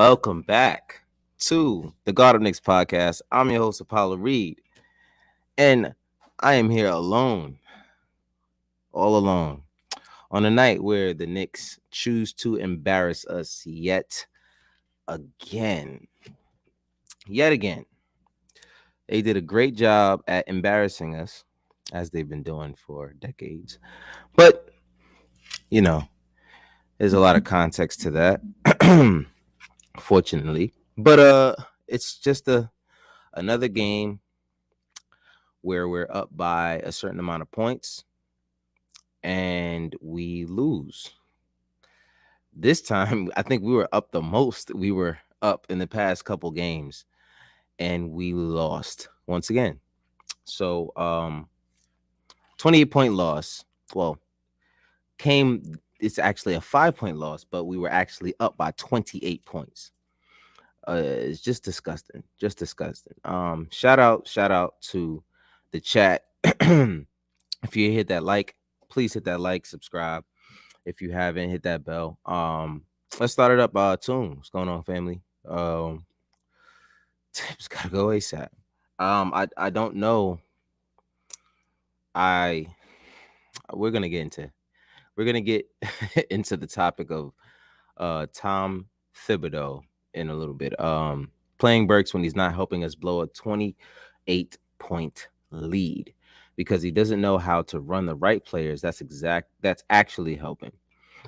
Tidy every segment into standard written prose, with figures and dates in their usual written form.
Welcome back to the God of Knicks podcast. I'm your host, Apollo Reed, and I am here alone, all alone, on a night where the Knicks choose to embarrass us yet again. Yet again. They did a great job at embarrassing us, as they've been doing for decades. But, you know, there's a lot of context to that, fortunately. But it's just another game where we're up by a certain amount of points and we lose. This time, I think we were up the most. We were up in the past couple games and we lost once again. So, 28-point loss. Well, it's actually a 5-point loss, but we were actually up by 28 points. It's just disgusting. Just disgusting. Shout out to the chat. If you hit that like, please hit that like, subscribe. If you haven't, hit that bell. Let's start it up. Tune. What's going on, family? Tips gotta go ASAP. I don't know. We're gonna get into the topic of Tom Thibodeau in a little bit. Playing Burks when he's not helping us blow a 28-point lead because he doesn't know how to run the right players. That's actually helping.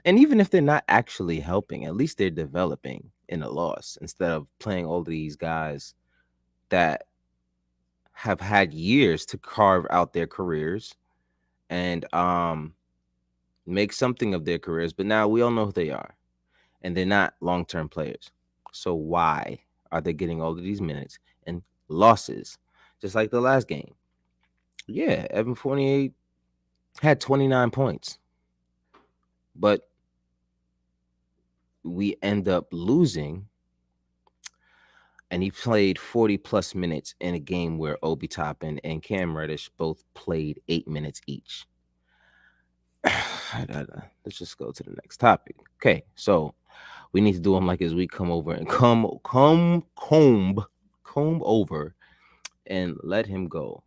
And even if they're not actually helping, at least they're developing in a loss instead of playing all of these guys that have had years to carve out their careers and make something of their careers. But now we all know who they are, and they're not long-term players. So why are they getting all of these minutes and losses, just like the last game? Yeah, Evan Fournier had 29 points, but we end up losing, and he played 40-plus minutes in a game where Obi Toppin and Cam Reddish both played 8 minutes each. Let's just go to the next topic. Okay, so we need to do him like as we come over and comb over and let him go.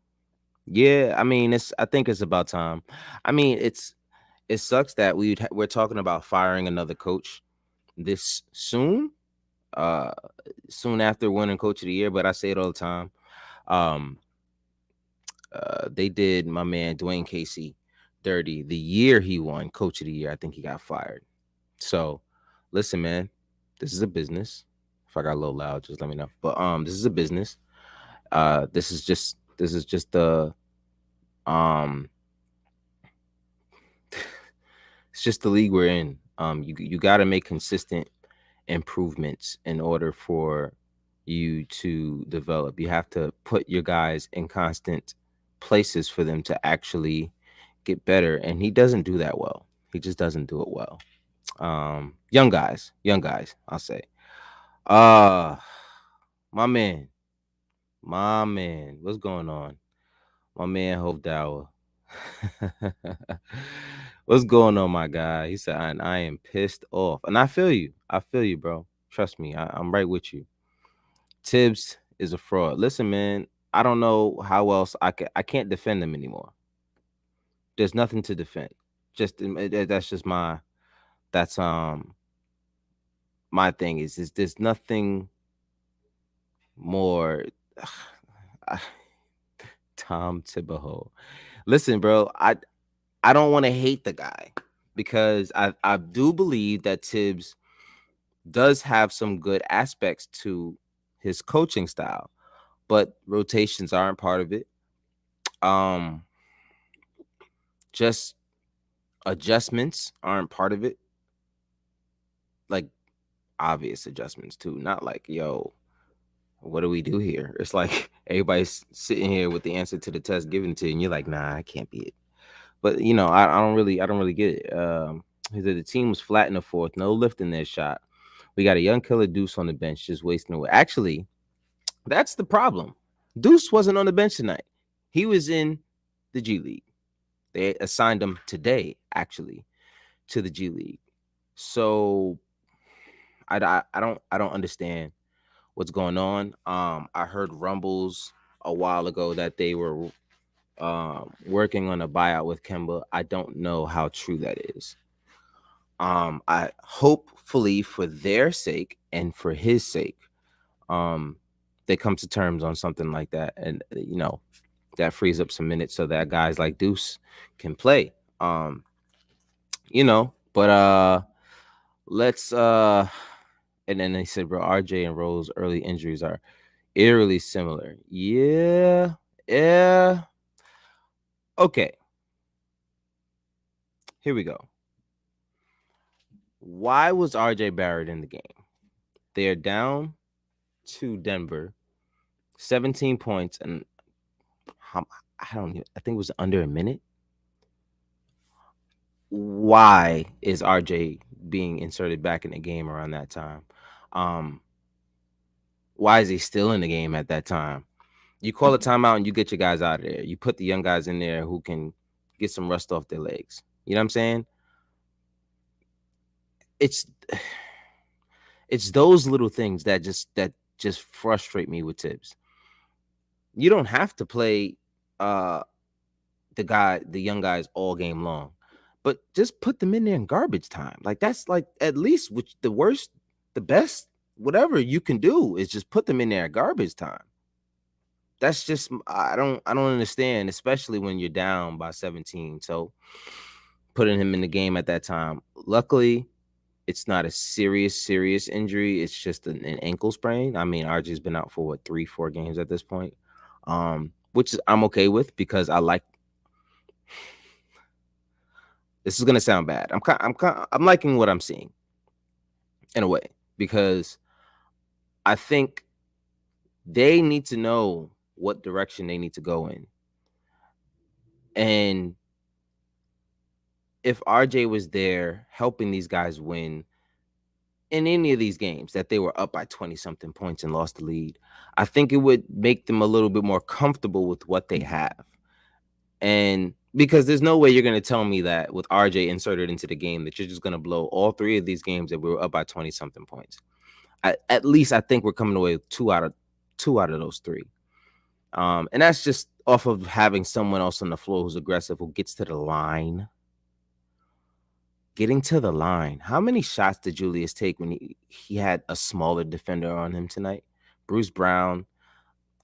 Yeah, I mean, I think it's about time. I mean, it sucks that we're talking about firing another coach this soon, soon after winning Coach of the Year. But I say it all the time. They did my man Dwayne Casey dirty the year he won Coach of the Year. I think he got fired. So, listen, man, this is a business. If I got a little loud, just let me know. But this is a business. This is just the it's just the league we're in. You got to make consistent improvements in order for you to develop. You have to put your guys in constant places for them to actually get better, and he doesn't do that well. He just doesn't do it well. Young guys, I'll say. My man, what's going on? My man, Hope Dower. What's going on, my guy? He said, I am pissed off. And I feel you, bro. Trust me, I'm right with you. Tibbs is a fraud. Listen, man, I don't know how else I can't defend him anymore. There's nothing to defend. That's just my thing is there's nothing more. Tom Thibodeau. Listen, bro, I don't want to hate the guy because I do believe that Tibbs does have some good aspects to his coaching style, but rotations aren't part of it. Just adjustments aren't part of it. Like obvious adjustments too, not like, yo, what do we do here? It's like everybody's sitting here with the answer to the test given to you, and you're like, nah, I can't be it. But I don't really get it. He said the team was flat in the fourth, no lift in their shot. We got a young killer Deuce on the bench, just wasting away. Actually, that's the problem. Deuce wasn't on the bench tonight. He was in the G League. They assigned him today, actually, to the G League. So I don't understand what's going on. I heard rumbles a while ago that they were working on a buyout with Kemba. I don't know how true that is. I hopefully for their sake and for his sake, um, they come to terms on something like that, and that frees up some minutes so that guys like Deuce can play. But let's and then they said, bro, RJ and Rose early injuries are eerily similar. Yeah, yeah. Okay, here we go. Why was RJ Barrett in the game? They are down to Denver, 17 points, and I don't even, I think it was under a minute. Why is RJ being inserted back in the game around that time? Um, why is he still in the game at that time? You call a timeout and you get your guys out of there. You put the young guys in there who can get some rust off their legs. You know what I'm saying? It's it's those little things that just frustrate me with Tibbs. You don't have to play uh the young guys all game long, but just put them in there in garbage time. Like that's like at least which the best, whatever you can do is just put them in there at garbage time. That's just I don't understand, especially when you're down by 17. So putting him in the game at that time. Luckily, it's not a serious injury. It's just an ankle sprain. I mean, RJ's been out for what 3-4 games at this point, which I'm okay with because I like. This is gonna sound bad. I'm liking what I'm seeing in a way because I think they need to know what direction they need to go in, and if RJ was there helping these guys win in any of these games that they were up by 20 something points and lost the lead, I think it would make them a little bit more comfortable with what they have. And because there's no way you're going to tell me that with RJ inserted into the game that you're just going to blow all three of these games that we were up by 20 something points. At least I think we're coming away with two out of those three. And that's just off of having someone else on the floor who's aggressive, who gets to the line. Getting to the line. How many shots did Julius take when he had a smaller defender on him tonight? Bruce Brown.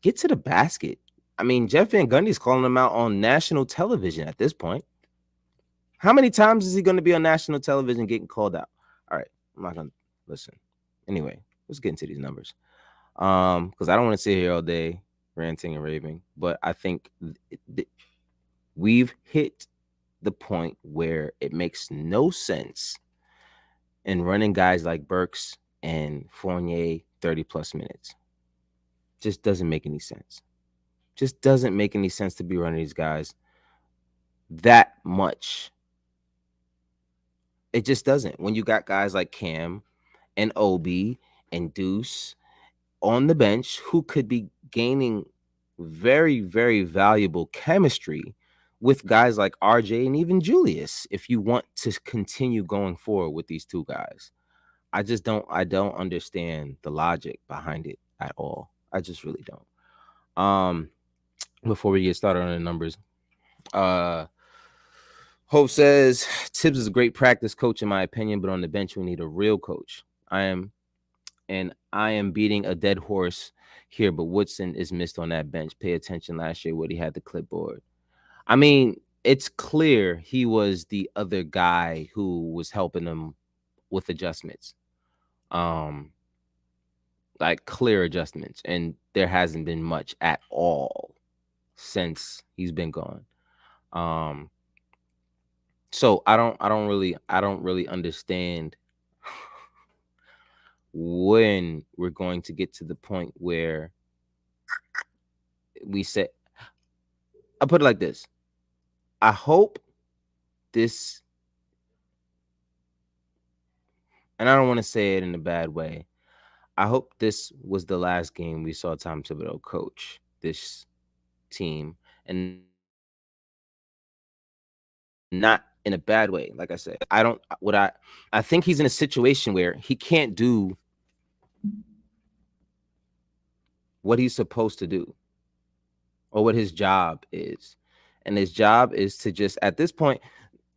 Get to the basket. I mean, Jeff Van Gundy's calling him out on national television at this point. How many times is he going to be on national television getting called out? All right, I'm not going to listen. Anyway, let's get into these numbers. Because I don't want to sit here all day ranting and raving, but I think we've hit the point where it makes no sense in running guys like Burks and Fournier 30 plus minutes. Just doesn't make any sense. Just doesn't make any sense to be running these guys that much. It just doesn't. When you got guys like Cam and Obi and Deuce on the bench who could be gaining very, very valuable chemistry with guys like RJ and even Julius if you want to continue going forward with these two guys. I don't understand the logic behind it at all. I just really don't. Before we get started on the numbers, Hope says Tibbs is a great practice coach in my opinion, but on the bench we need a real coach. I am beating a dead horse here, but Woodson is missed on that bench. Pay attention last year when he had the clipboard. I mean, it's clear he was the other guy who was helping him with adjustments. Like clear adjustments, and there hasn't been much at all since he's been gone. So I don't really understand when we're going to get to the point where we say, I'll put it like this. I hope this, and I don't want to say it in a bad way, I hope this was the last game we saw Tom Thibodeau coach this team, and not in a bad way. Like I said, I think he's in a situation where he can't do what he's supposed to do or what his job is. And his job is to just, at this point,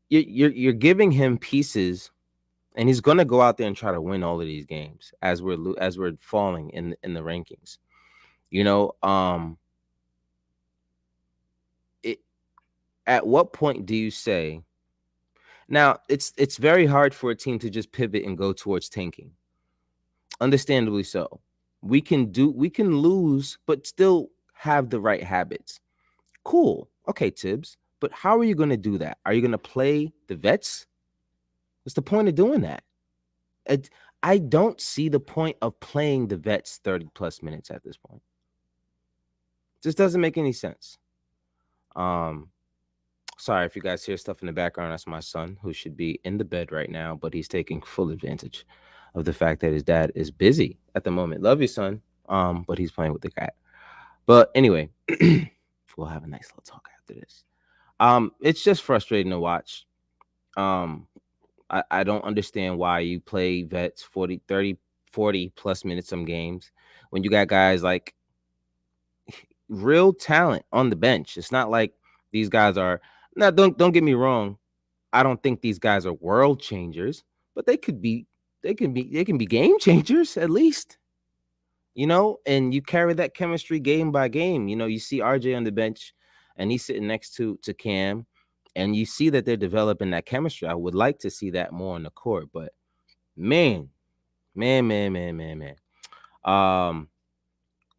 you're giving him pieces, and he's going to go out there and try to win all of these games as we're falling in the rankings. You know, it, at what point do you say, now it's very hard for a team to just pivot and go towards tanking. Understandably so. We can lose but still have the right habits. Cool. Okay, Tibbs. But how are you going to do that? Are you going to play the vets? What's the point of doing that? I don't see the point of playing the vets 30 plus minutes at this point. Just doesn't make any sense. Sorry if you guys hear stuff in the background. That's my son, who should be in the bed right now, but he's taking full advantage of the fact that his dad is busy at the moment. Love you, son. But he's playing with the cat. But anyway, we'll have a nice little talk after this. It's just frustrating to watch. I don't understand why you play vets 40, 30, 40 plus minutes some games when you got guys like real talent on the bench. It's not like these guys are, now don't get me wrong. I don't think these guys are world changers, but they can be game changers at least. You know, and you carry that chemistry game by game. You know, you see RJ on the bench and he's sitting next to Cam, and you see that they're developing that chemistry. I would like to see that more on the court, but man, man.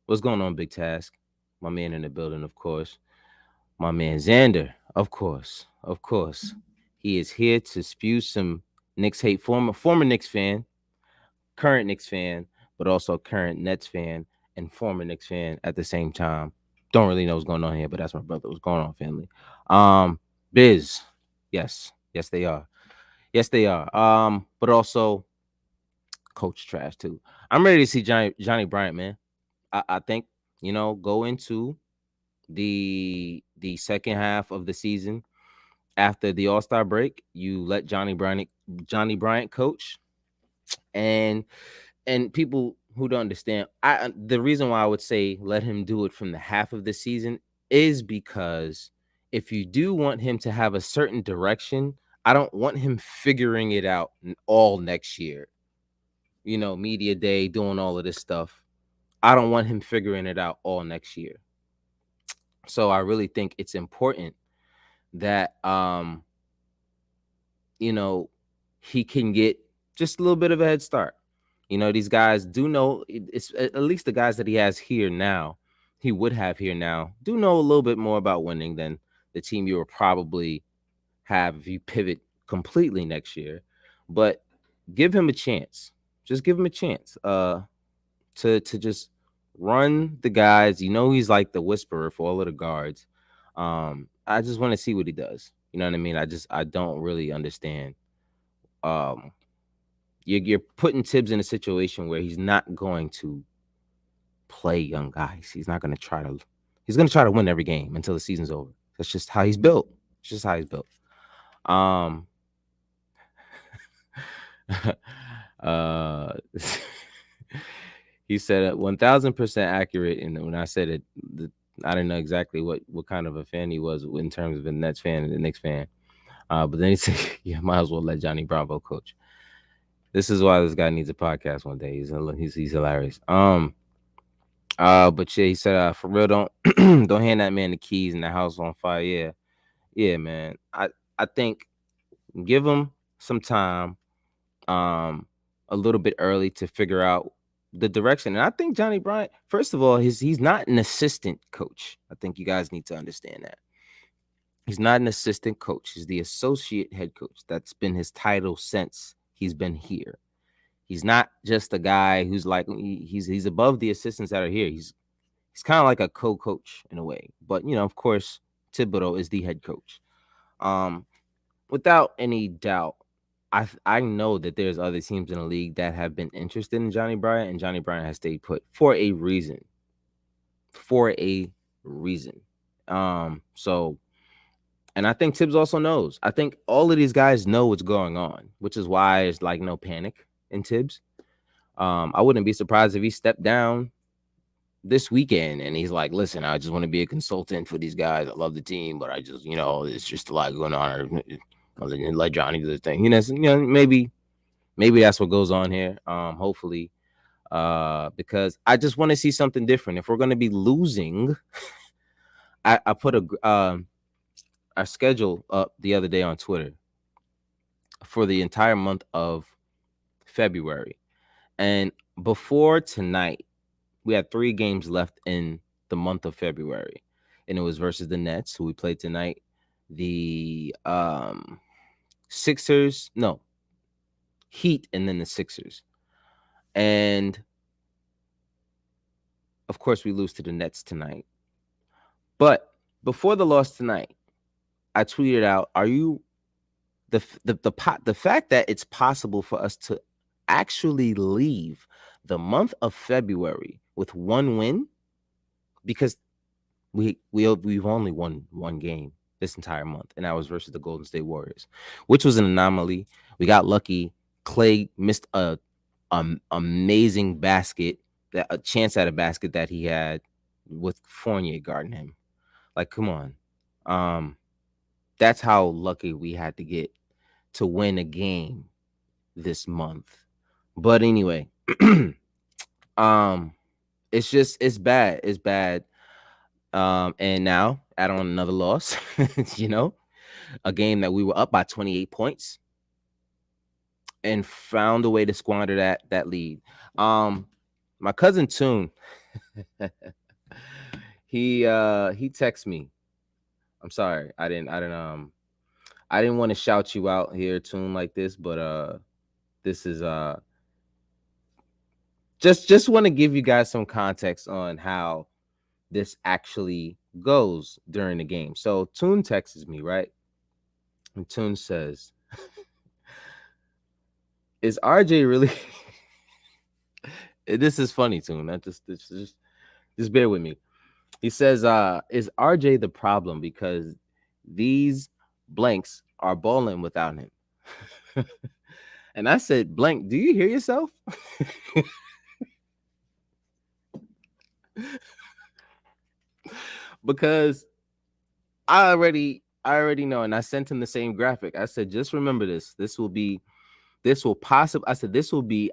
What's going on, Big Task? My man in the building, of course. My man Xander, of course. He is here to spew some Knicks hate. Former Knicks fan, current Knicks fan, but also current Nets fan and former Knicks fan at the same time. Don't really know what's going on here, but that's my brother. What's going on, family? Biz, yes, they are. Yes, they are. But also coach trash too. I'm ready to see Johnny Bryant, man. I think, you know, go into the second half of the season after the All-Star break. You let Johnny Bryant coach, and people who don't understand, the reason why I would say let him do it from the half of the season is because if you do want him to have a certain direction, I don't want him figuring it out all next year. You know, media day, doing all of this stuff. I don't want him figuring it out all next year. So I really think it's important that you know, he can get just a little bit of a head start. You know, these guys do know, it's at least the guys that he has here now, he would have here now, do know a little bit more about winning than the team you will probably have if you pivot completely next year. But give him a chance. Just give him a chance to just run the guys. You know, he's like the whisperer for all of the guards. I just want to see what he does. You know what I mean? I don't really understand. Um, you're putting Tibbs in a situation where he's not going to play young guys. He's not going to try to. He's going to try to win every game until the season's over. That's just how he's built. It's just how he's built. uh, he said 1,000% accurate, and when I said it, I didn't know exactly what kind of a fan he was in terms of a Nets fan and a Knicks fan. But then he said, "Yeah, might as well let Johnny Bravo coach." This is why this guy needs a podcast one day. He's hilarious. But yeah, he said, "For real, don't don't hand that man the keys and the house on fire." Yeah, man. I think give him some time, a little bit early to figure out the direction. And I think Johnny Bryant, first of all, he's not an assistant coach. I think you guys need to understand that. He's not an assistant coach. He's the associate head coach. That's been his title since he's been here. He's not just a guy who's like he's above the assistants that are here. He's kind of like a co-coach in a way. But you know, of course, Thibodeau is the head coach. Without any doubt, I know that there's other teams in the league that have been interested in Johnny Bryant, and Johnny Bryant has stayed put for a reason. For a reason. So And I think Tibbs also knows. I think all of these guys know what's going on, which is why it's like no panic in Tibbs. I wouldn't be surprised if he stepped down this weekend and he's like, listen, I just want to be a consultant for these guys. I love the team, but I just, it's just a lot going on. Let Johnny do the thing. Maybe that's what goes on here. Hopefully, because I just want to see something different. If we're going to be losing, I put our schedule up the other day on Twitter for the entire month of February. And before tonight, we had 3 games left in the month of February. And it was versus the Nets, who we played tonight. The Sixers, no, Heat, and then the Sixers. And of course, we lose to the Nets tonight. But before the loss tonight, I tweeted out, "Are you the fact that it's possible for us to actually leave the month of February with 1 win, because we've only won 1 game this entire month, and that was versus the Golden State Warriors, which was an anomaly. We got lucky. Clay missed a amazing basket, a chance at a basket that he had with Fournier guarding him. Like, come on. That's how lucky we had to get to win a game this month. But anyway, it's bad. It's bad. And now add on another loss, a game that we were up by 28 points and found a way to squander that lead. My cousin Toon, he texted me. I'm sorry. I didn't want to shout you out here, Toon, like this, but this is just want to give you guys some context on how this actually goes during the game. So Toon texts me, right? And Toon says, is RJ really this is funny, Toon. That just bear with me. He says, is RJ the problem because these blanks are balling without him? And I said, blank, do you hear yourself? Because I already know, and I sent him the same graphic. I said, just remember this. This will be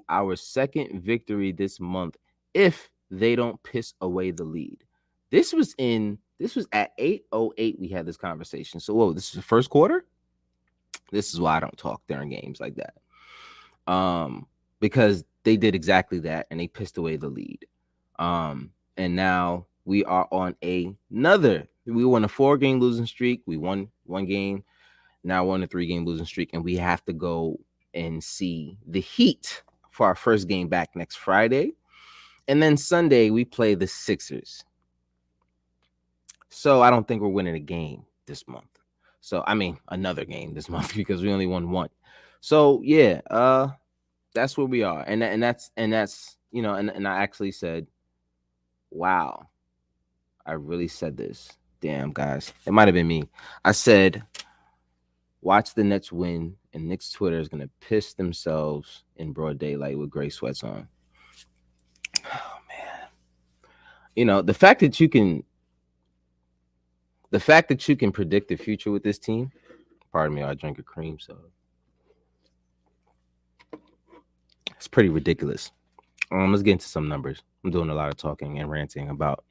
our second victory this month if they don't piss away the lead. This was at 8:08 we had this conversation. So, whoa, this is the first quarter? This is why I don't talk during games like that. Because they did exactly that and they pissed away the lead. And now we are on we won a 4-game losing streak. We won 1 game. Now we're on a 3-game losing streak, and we have to go and see the Heat for our first game back next Friday. And then Sunday, we play the Sixers. So I don't think we're winning a game this month. So, I mean, another game this month because we only won 1. So, yeah, that's where we are. And that's and I actually said, wow, I really said this. Damn, guys. It might have been me. I said, watch the Nets win, and Knicks Twitter is going to piss themselves in broad daylight with gray sweats on. Oh, man. The fact that you can predict the future with this team, pardon me, I drank a cream soda. It's pretty ridiculous. Let's get into some numbers. I'm doing a lot of talking and ranting about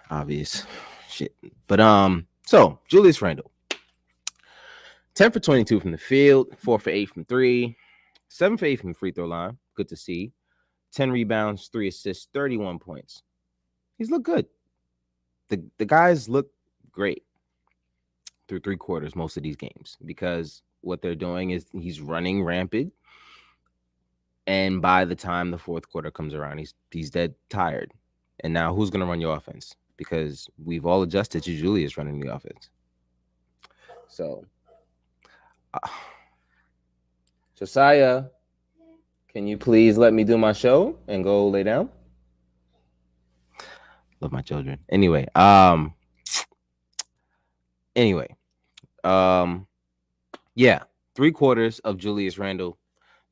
obvious shit. But so Julius Randle, 10 for 22 from the field, 4 for 8 from 3, 7 for 8 from the free throw line. Good to see. 10 rebounds, 3 assists, 31 points. He's looked good. The guys look great through 3 quarters most of these games, because what they're doing is he's running rampant. And by the time the 4th quarter comes around, he's dead tired. And now who's going to run your offense? Because we've all adjusted to Julius running the offense. So, Josiah, can you please let me do my show and go lay down? Love my children. Anyway, Yeah, 3/4 of Julius Randle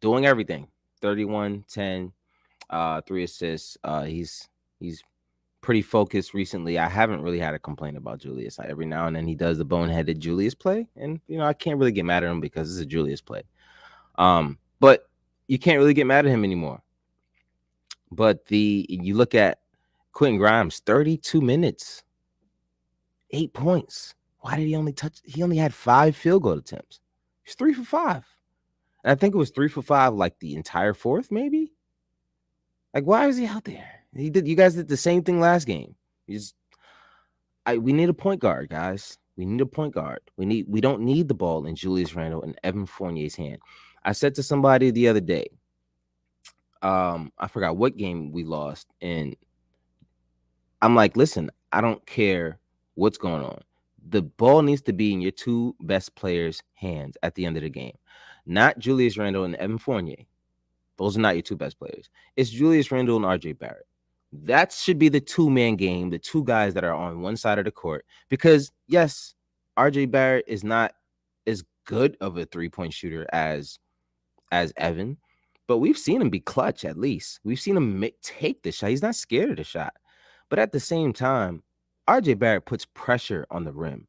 doing everything. 31, 10, 3 assists. He's pretty focused recently. I haven't really had a complaint about Julius. Every now and then he does the boneheaded Julius play, and I can't really get mad at him because it's a Julius play. But you can't really get mad at him anymore. But you look at Quentin Grimes, 32 minutes, 8 points. Why did he only had 5 field goal attempts? He's 3 for 5. And I think it was 3 for 5 like the entire fourth, maybe. Like, why was he out there? You guys did the same thing last game. We need a point guard, guys. We need a point guard. We don't need the ball in Julius Randle and Evan Fournier's hand. I said to somebody the other day, I forgot what game we lost, and I'm like, listen, I don't care what's going on. The ball needs to be in your two best players' hands at the end of the game, not Julius Randle and Evan Fournier. Those are not your two best players. It's Julius Randle and RJ Barrett. That should be the two-man game, the two guys that are on one side of the court. Because, yes, RJ Barrett is not as good of a three-point shooter as Evan, but we've seen him be clutch at least. We've seen him take the shot. He's not scared of the shot. But at the same time, RJ Barrett puts pressure on the rim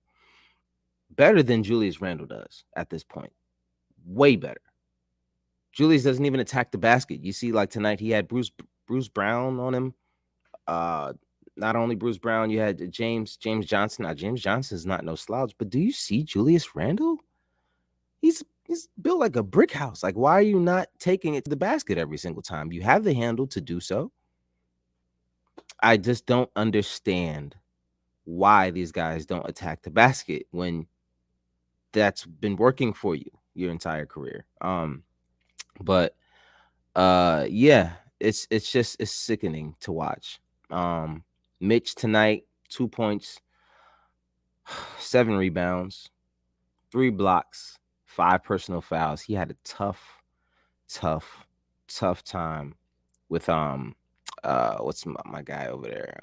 better than Julius Randle does at this point. Way better. Julius doesn't even attack the basket. You see, like tonight, he had Bruce Brown on him. Not only Bruce Brown, you had James Johnson. Now, James Johnson is not no slouch, but do you see Julius Randle? He's built like a brick house. Like, why are you not taking it to the basket every single time? You have the handle to do so. I just don't understand why these guys don't attack the basket when that's been working for you your entire career. But yeah, it's sickening to watch. Mitch tonight, 2 points, 7 rebounds, 3 blocks, 5 personal fouls. He had a tough time with what's my guy over there?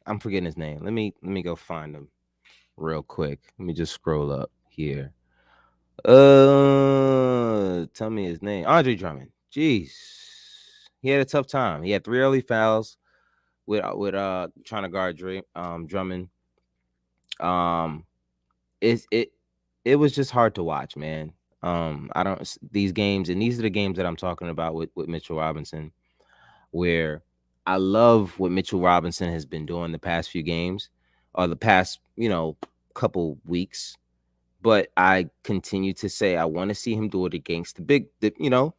I'm forgetting his name. Let me go find him real quick. Let me just scroll up here. Tell me his name. Andre Drummond. Jeez. He had a tough time. He had 3 early fouls with trying to guard Drummond. It was just hard to watch, man. I don't these games, and these are the games that I'm talking about with Mitchell Robinson, where I love what Mitchell Robinson has been doing the past few games or the past, couple weeks. But I continue to say I want to see him do it against the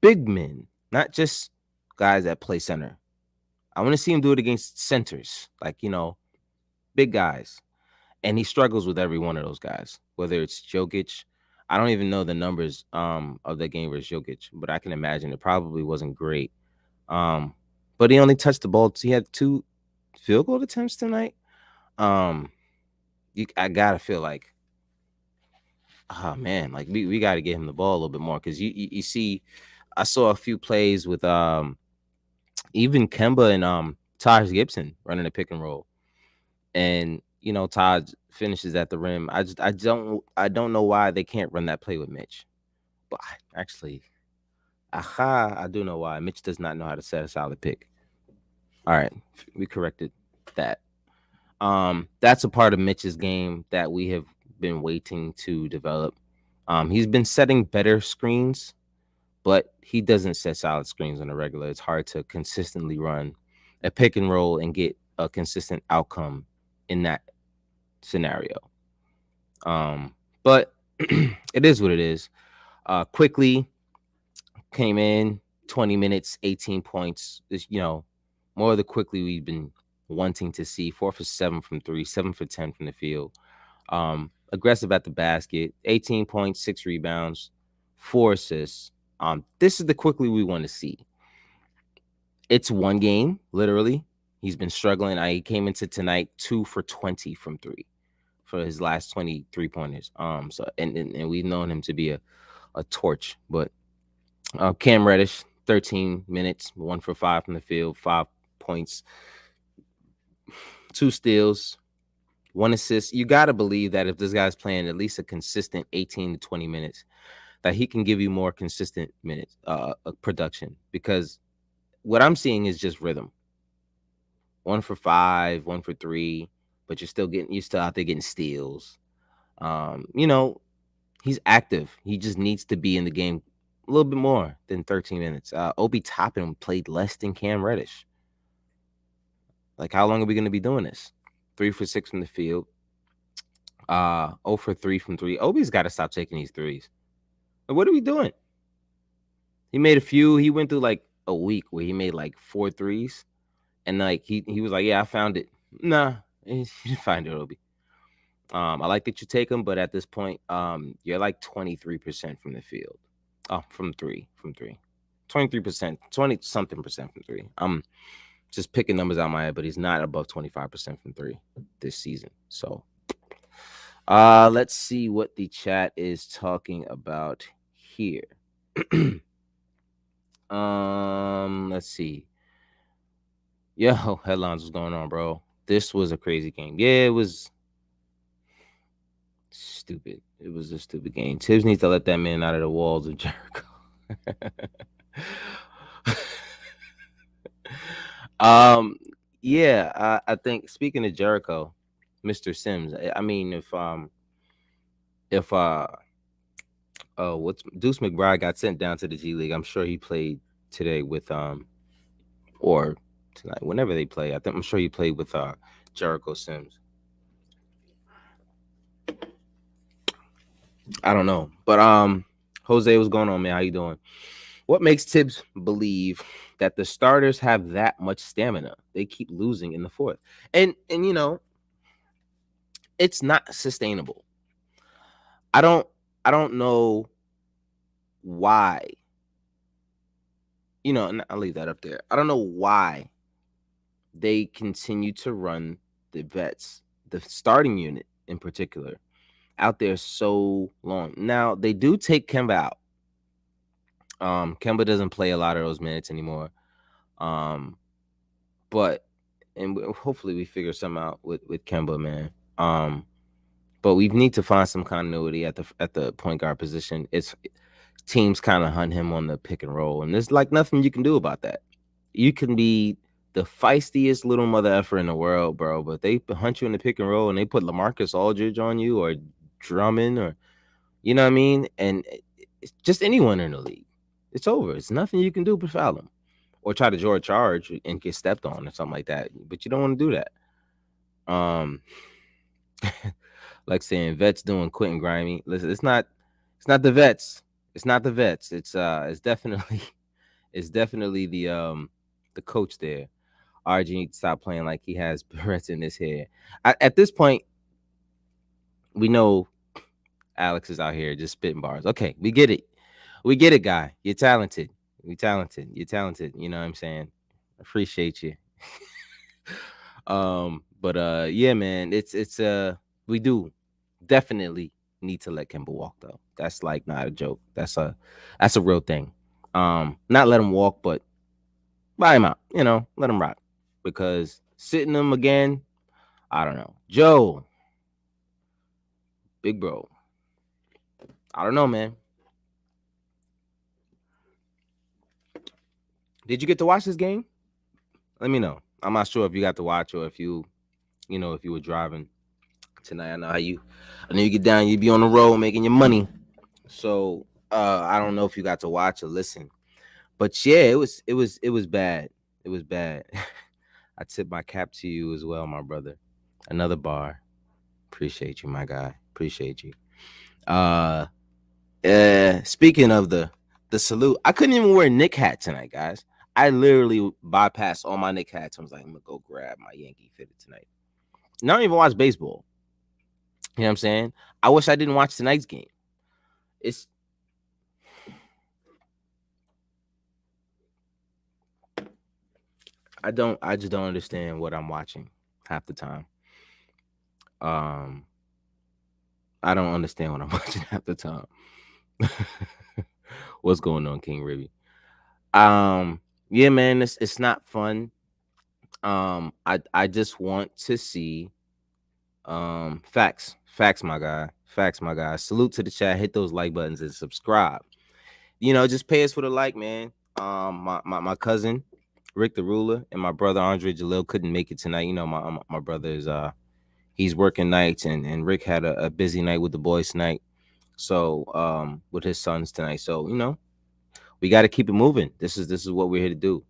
big men, not just guys that play center. I want to see him do it against centers, like, big guys. And he struggles with every one of those guys, whether it's Jokic. I don't even know the numbers of the game versus Jokic, but I can imagine it probably wasn't great. But he only touched the ball. He had 2 field goal attempts tonight. I gotta feel like, oh man, like we got to get him the ball a little bit more, because you see, I saw a few plays with even Kemba and Taj Gibson running a pick and roll, and Taj finishes at the rim. I don't know why they can't run that play with Mitch, but actually, I do know why. Mitch does not know how to set a solid pick. All right, we corrected that. That's a part of Mitch's game that we have been waiting to develop. He's been setting better screens, but he doesn't set solid screens on a regular. It's hard to consistently run a pick and roll and get a consistent outcome in that scenario. But it is what it is. Quickly came in, 20 minutes, 18 points. More of the Quickly we've been wanting to see. 4 for 7 from 3, 7 for 10 from the field. Aggressive at the basket, 18 points, 6 rebounds, 4 assists. This is the Quickly we want to see. It's one game, literally. He's been struggling. He came into tonight 2 for 20 from 3 for his last 23 pointers. So and we've known him to be a torch. But Cam Reddish, 13 minutes, 1 for 5 from the field, 5 points, 2 steals, 1 assist. You got to believe that if this guy's playing at least a consistent 18 to 20 minutes, that he can give you more consistent minutes, production. Because what I'm seeing is just rhythm. 1 for 5, 1 for 3, but you're still out there getting steals. You know, he's active. He just needs to be in the game a little bit more than 13 minutes. Obi Toppin played less than Cam Reddish. Like, how long are we going to be doing this? 3 for 6 from the field. 0 for 3 from 3. Obi's got to stop taking these threes. Like, what are we doing? He made a few. He went through like a week where he made like 4 threes. And like he was like, yeah, I found it. Nah, he didn't find it, Obi. I like that you take them, but at this point, you're like 23% from the field. Oh, from three. 23%, 20 something percent from 3. I'm just picking numbers out of my head, but he's not above 25% from 3 this season. So let's see what the chat is talking about here. Let's see. Yo, headlines, what's going on, bro? This was a crazy game. Yeah, it was stupid. It was a stupid game. Tibbs needs to let that man out of the walls of Jericho. Yeah, I think, speaking of Jericho, Mr. Sims. I mean, if what's Deuce McBride got sent down to the G League, I'm sure he played today with or tonight, whenever they play. I'm sure he played with Jericho Sims. I don't know, but Jose, what's going on, man? How you doing? What makes Tibbs believe that the starters have that much stamina? They keep losing in the fourth, and you know, it's not sustainable. I don't know why. You know, and I'll leave that up there. I don't know why they continue to run the vets, the starting unit in particular, out there so long. Now they do take Kemba out. Kemba doesn't play a lot of those minutes anymore. But hopefully we figure something out with Kemba, man. But we need to find some continuity at the point guard position. It's teams kind of hunt him on the pick and roll, and there's like nothing you can do about that. You can be the feistiest little mother effer in the world, bro, but they hunt you in the pick and roll and they put LaMarcus Aldridge on you or Drummond, or you know what I mean, and it's just anyone in the league. It's over. It's nothing you can do but foul them or try to draw a charge and get stepped on or something like that. But you don't want to do that. Like saying vets doing Quentin Grimy. Listen, it's not the vets. It's not the vets. It's definitely the coach there. RG needs to stop playing like he has Barrett's in his hair. At this point, we know Alex is out here just spitting bars. Okay, we get it. We get it, guy. You're talented. You're talented. You know what I'm saying? Appreciate you. But yeah, man, it's we do definitely need to let Kemba walk though. That's like not a joke. That's a real thing. Not let him walk, but buy him out. You know, let him rock. Because sitting him again, I don't know. Joe, big bro. I don't know, man. Did you get to watch this game? Let me know. I'm not sure if you got to watch or if you were driving tonight. I know you get down, you be on the road making your money. So I don't know if you got to watch or listen. But yeah, it was bad. It was bad. I tip my cap to you as well, my brother. Another bar. Appreciate you, my guy. Appreciate you. Speaking of the salute, I couldn't even wear a Knick hat tonight, guys. I literally bypassed all my Knick hats. I was like, I'm gonna go grab my Yankee fitted tonight. Not even watch baseball. You know what I'm saying? I wish I didn't watch tonight's game. I just don't understand what I'm watching half the time. I don't understand what I'm watching half the time. What's going on, King Ribby? Yeah, man, it's not fun. I just want to see Facts, my guy. Facts, my guy. Salute to the chat. Hit those like buttons and subscribe. Just pay us for the like, man. My cousin Rick the Ruler and my brother Andre Jalil couldn't make it tonight. My brother is he's working nights, and Rick had a busy night with the boys tonight. So with his sons tonight. So we got to keep it moving. This is what we're here to do.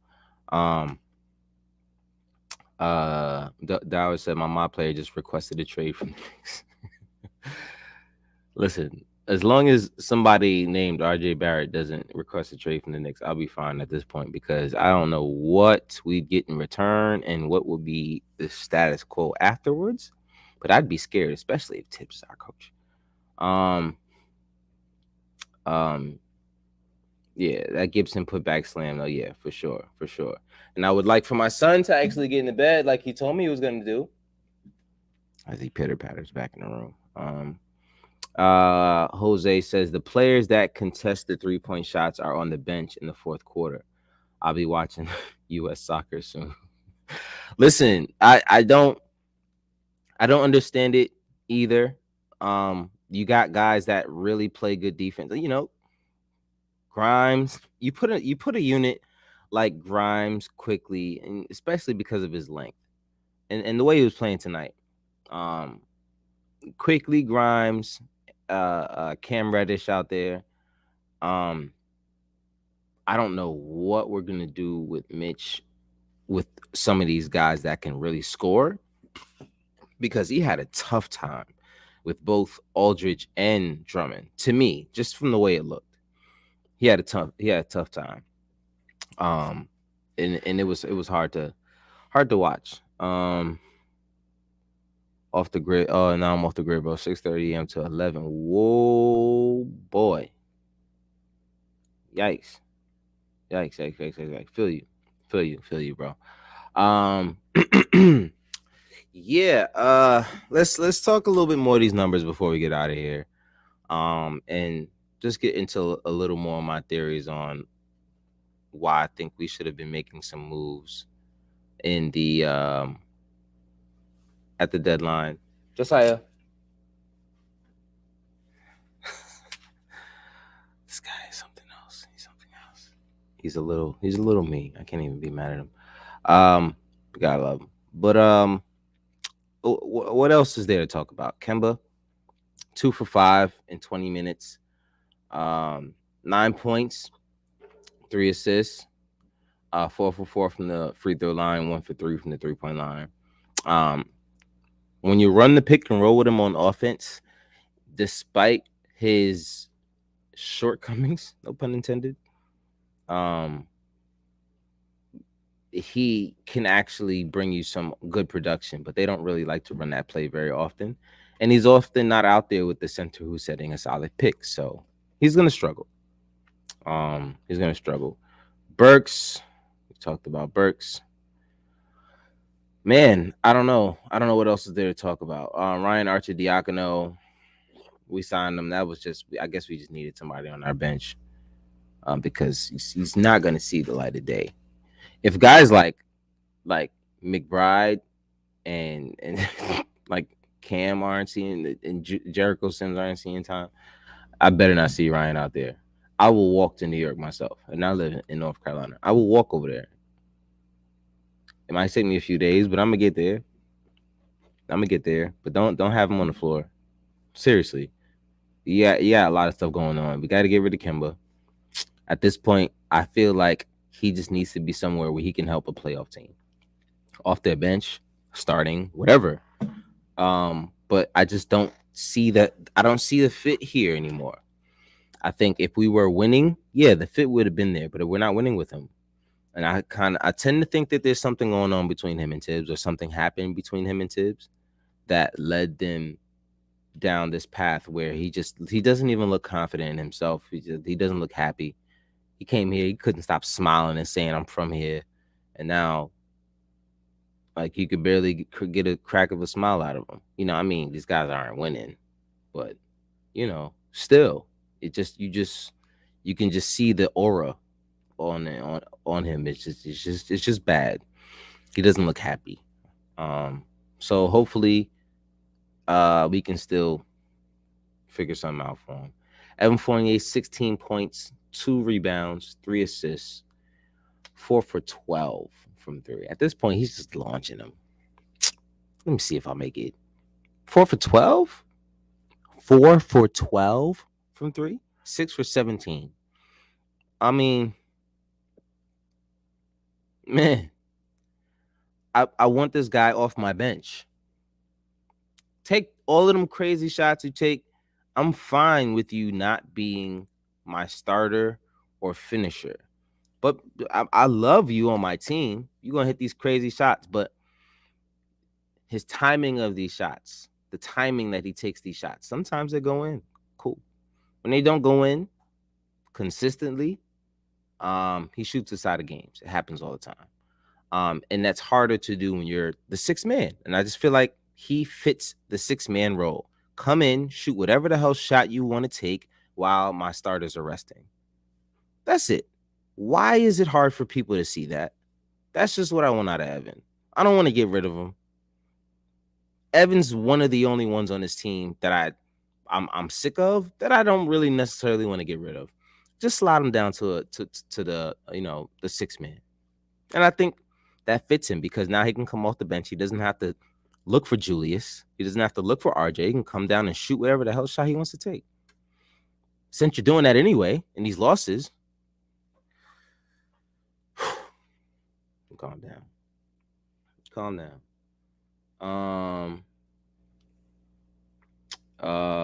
Dower said my mod player just requested a trade from Knicks. Listen, as long as somebody named RJ Barrett doesn't request a trade from the Knicks, I'll be fine at this point, because I don't know what we'd get in return and what would be the status quo afterwards. But I'd be scared, especially if Tibbs is our coach. Yeah, that Gibson putback slam, though. Yeah, for sure. And I would like for my son to actually get into bed like he told me he was going to do. As he pitter patters back in the room. Jose says the players that contest the 3-point shots are on the bench in the fourth quarter. I'll be watching U.S. soccer soon. Listen, I don't understand it either. You got guys that really play good defense. Grimes, you put a unit like Grimes quickly, and especially because of his length and the way he was playing tonight. Quickly, Grimes, Cam Reddish out there. I don't know what we're gonna do with Mitch, with some of these guys that can really score, because he had a tough time with both Aldridge and Drummond. To me, just from the way it looked, he had a tough time. And it was hard to watch. Off the grid. Oh, now I'm off the grid, bro. 6:30 a.m. to 11. Whoa, boy. Yikes. Feel you, bro. Yeah. Let's talk a little bit more of these numbers before we get out of here. And just get into a little more of my theories on why I think we should have been making some moves in the at the deadline. Josiah. This guy is something else. He's a little mean. I can't even be mad at him. Gotta love him. But what else is there to talk about? Kemba, 2 for 5 in 20 minutes. 9 points, 3 assists, 4 for 4 from the free throw line, 1 for 3 from the 3-point line. When you run the pick and roll with him on offense, despite his shortcomings, no pun intended, he can actually bring you some good production, but they don't really like to run that play very often. And he's often not out there with the center who's setting a solid pick. So he's going to struggle. Burks, we talked about Burks. Man, I don't know what else is there to talk about. Ryan Arcidiacono, we signed him. That was just, I guess we just needed somebody on our bench, because he's not going to see the light of day. If guys like McBride and like Cam aren't seeing, and Jericho Sims aren't seeing time, I better not see Ryan out there. I will walk to New York myself, and I live in North Carolina. I will walk over there. It might take me a few days, but I'm gonna get there. But don't have him on the floor. Seriously. Yeah, a lot of stuff going on. We got to get rid of Kemba. At this point, I feel like he just needs to be somewhere where he can help a playoff team. Off their bench, starting, whatever. But I just don't see that. I don't see the fit here anymore. I think if we were winning, yeah, the fit would have been there, but we're not winning with him. And I tend to think that there's something going on between him and Tibbs, or something happened between him and Tibbs that led them down this path where he doesn't even look confident in himself. He doesn't look happy. He came here, he couldn't stop smiling and saying, "I'm from here," and now, like, you could barely get a crack of a smile out of him. I mean, these guys aren't winning, but still, you can just see the aura on him. It's just bad. He doesn't look happy. So hopefully we can still figure something out for him. Evan Fournier, 16 points, 2 rebounds, 3 assists, 4 for 12 from 3. At this point, he's just launching them. Let me see if I'll make it. 4 for 12? 4 for 12 from 3? 6 for 17. I mean, man, I want this guy off my bench. Take all of them crazy shots you take. I'm fine with you not being my starter or finisher. But I love you on my team. You're going to hit these crazy shots. But his timing of these shots, the timing that he takes these shots, sometimes they go in. Cool. When they don't go in consistently, he shoots us out of games. It happens all the time. And that's harder to do when you're the sixth man. And I just feel like he fits the sixth man role. Come in, shoot whatever the hell shot you want to take while my starters are resting. That's it. Why is it hard for people to see that? That's just what I want out of Evan. I don't want to get rid of him. Evan's one of the only ones on this team that I'm sick of, that I don't really necessarily want to get rid of. Just slide him down to the the sixth man. And I think that fits him because now he can come off the bench. He doesn't have to look for Julius. He doesn't have to look for RJ. He can come down and shoot whatever the hell shot he wants to take. Since you're doing that anyway in these losses, calm down. Calm down.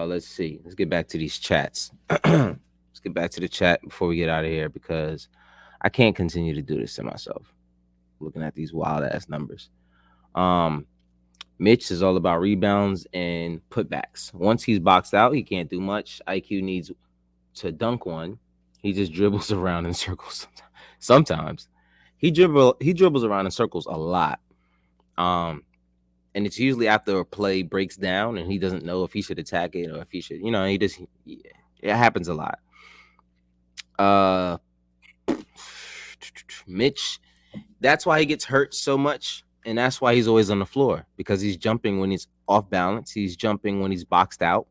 Let's see. Let's get back to these chats. Let's get back to the chat before we get out of here because I can't continue to do this to myself. Looking at these wild ass numbers. Mitch is all about rebounds and putbacks. Once he's boxed out, he can't do much. IQ needs to dunk one. He just dribbles around in circles. Sometimes he dribbles around in circles a lot. And it's usually after a play breaks down and he doesn't know if he should attack it or if he should, it happens a lot. Mitch, that's why he gets hurt so much. And that's why he's always on the floor, because he's jumping when he's off balance. He's jumping when he's boxed out.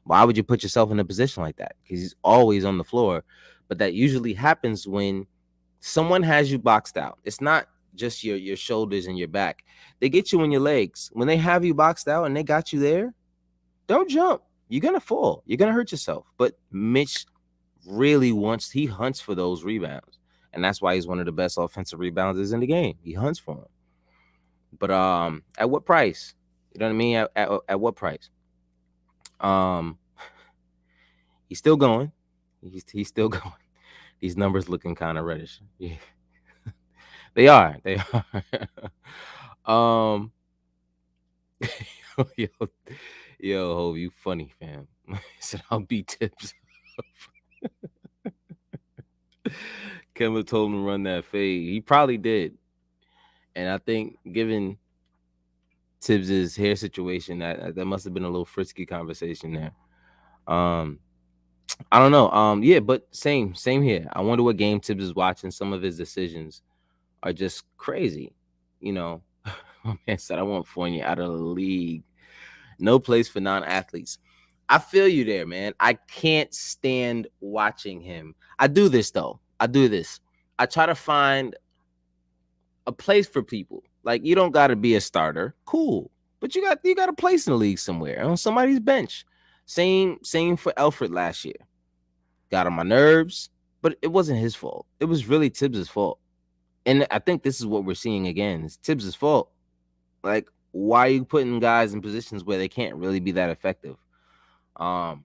Why would you put yourself in a position like that? Because he's always on the floor. But that usually happens when someone has you boxed out. It's not just your shoulders and your back. They get you in your legs. When they have you boxed out and they got you there, don't jump. You're going to fall. You're going to hurt yourself. But Mitch really he hunts for those rebounds. And that's why he's one of the best offensive rebounders in the game. He hunts for them. But at what price? You know what I mean? At what price? He's still going. He's still going. These numbers looking kind of reddish. Yeah. They are. Yo, Hov, you funny, fam. I said I'll beat Tibbs. Kemba told him to run that fade. He probably did. And I think given Tibbs's hair situation, that must have been a little frisky conversation there. I don't know. Yeah, but same here. I wonder what game Tibbs is watching. Some of his decisions are just crazy. My man said I want Fournier out of the league. No place for non-athletes. I feel you there, man. I can't stand watching him. I do this though. I try to find a place for people. Like, you don't got to be a starter. Cool. But you got a place in the league somewhere on somebody's bench. Same for Alfred last year. Got on my nerves, but it wasn't his fault. It was really Tibbs' fault. And I think this is what we're seeing again. It's Tibbs' fault. Like, why are you putting guys in positions where they can't really be that effective? I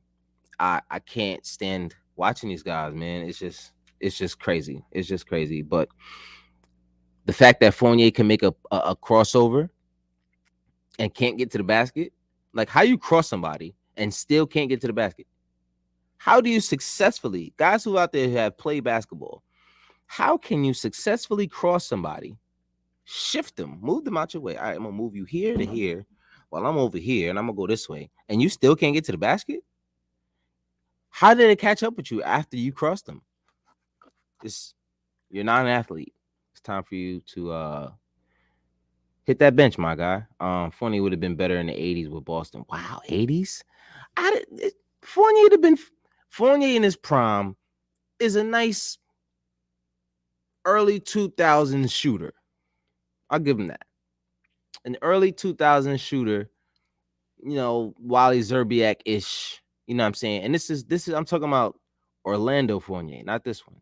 can't stand watching these guys, man. It's just crazy. It's just crazy. But the fact that Fournier can make a crossover and can't get to the basket, like, how you cross somebody and still can't get to the basket? How do you successfully, guys who out there who have played basketball, how can you successfully cross somebody, shift them, move them out your way? All right, I'm going to move you here to here while I'm over here, and I'm going to go this way, and you still can't get to the basket? How did it catch up with you after you crossed them? You're not an athlete. It's time for you to Hit that bench, my guy. Fournier would have been better in the 80s with Boston. Wow, 80s? Fournier would have been Fournier in his prime is a nice early 2000s shooter. I'll give him that. An early 2000s shooter, Wally Zerbiak-ish. You know what I'm saying? And this is I'm talking about Orlando Fournier, not this one.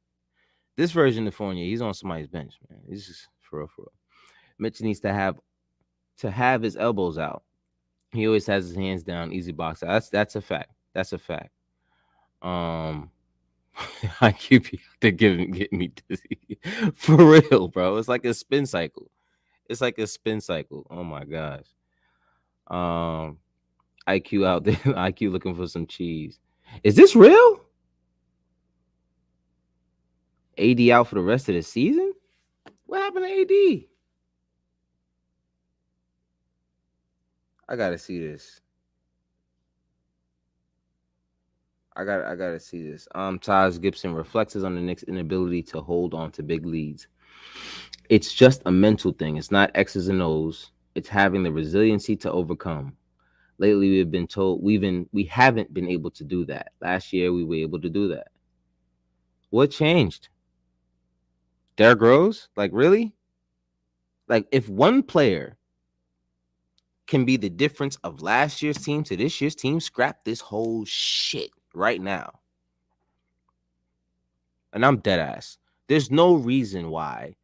This version of Fournier, he's on somebody's bench, man. He's just for real, for real. Mitch needs to have his elbows out. He always has his hands down, easy box. That's a fact. That's a fact. I keep get me dizzy. For real, bro. It's like a spin cycle. It's like a spin cycle. Oh my gosh. IQ out there. IQ looking for some cheese. Is this real? AD out for the rest of the season? What happened to AD? I gotta see this. I gotta see this. Taj Gibson reflects on the Knicks' inability to hold on to big leads. It's just a mental thing. It's not X's and O's. It's having the resiliency to overcome. Lately, we've been told we haven't been able to do that. Last year, we were able to do that. What changed? Derrick Rose? Like, really? Like, if one player can be the difference of last year's team to this year's team, scrap this whole shit right now. And I'm dead ass. There's no reason why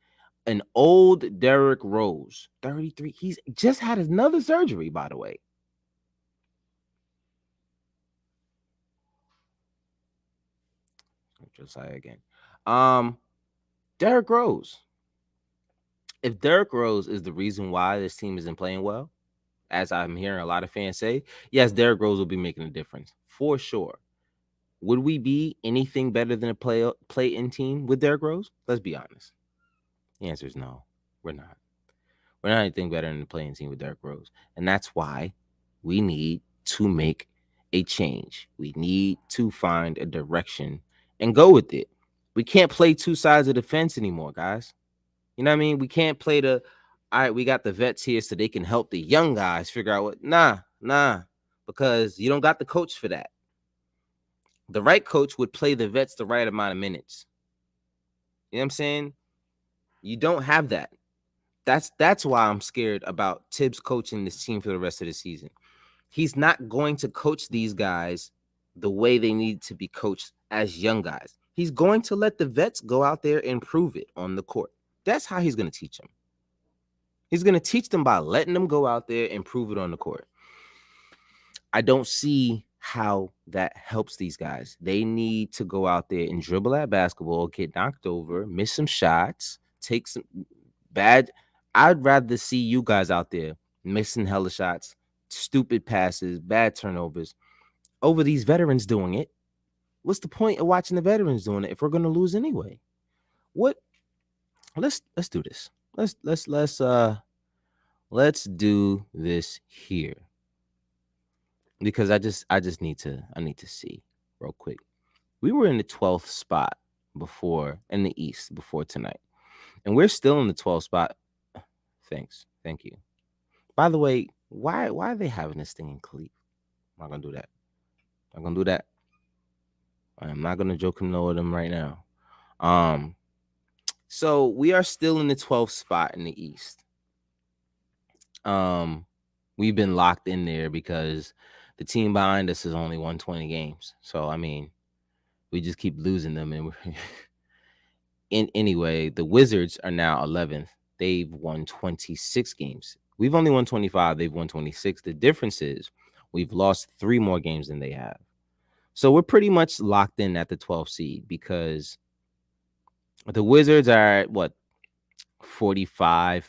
an old Derrick Rose, 33, he's just had another surgery, by the way. Josiah again. Derrick Rose. If Derrick Rose is the reason why this team isn't playing well, as I'm hearing a lot of fans say, yes, Derrick Rose will be making a difference for sure. Would we be anything better than a play-in team with Derrick Rose? Let's be honest. The answer is no. We're not. We're not anything better than a play-in team with Derrick Rose. And that's why we need to make a change. We need to find a direction and go with it. We can't play two sides of the fence anymore, guys. You know what I mean? We can't play all right, we got the vets here so they can help the young guys figure out what. Nah, because you don't got the coach for that. The right coach would play the vets the right amount of minutes. You know what I'm saying? You don't have that. That's why I'm scared about Tibbs coaching this team for the rest of the season. He's not going to coach these guys the way they need to be coached as young guys. He's going to let the vets go out there and prove it on the court. That's how he's going to teach them. He's going to teach them by letting them go out there and prove it on the court. I don't see how that helps these guys. They need to go out there and dribble that basketball, get knocked over, miss some shots, take some bad. I'd rather see you guys out there missing hella shots, stupid passes, bad turnovers over these veterans doing it. What's the point of watching the veterans doing it if we're going to lose anyway? What? Let's do this. Let's do this here. Because I need to see real quick. We were in the 12th spot before in the East before tonight. And we're still in the 12th spot. Thanks. Thank you. By the way, why are they having this thing in Cleveland? I'm not gonna do that. I'm gonna do that. I'm not gonna joke him no of them right now. So we are still in the 12th spot in the East. We've been locked in there because the team behind us has only won 20 games. So I mean, we just keep losing them, and anyway, the Wizards are now 11th. They've won 26 games. We've only won 25. They've won 26. The difference is we've lost 3 more games than they have. So we're pretty much locked in at the 12th seed because the Wizards are at what, 45%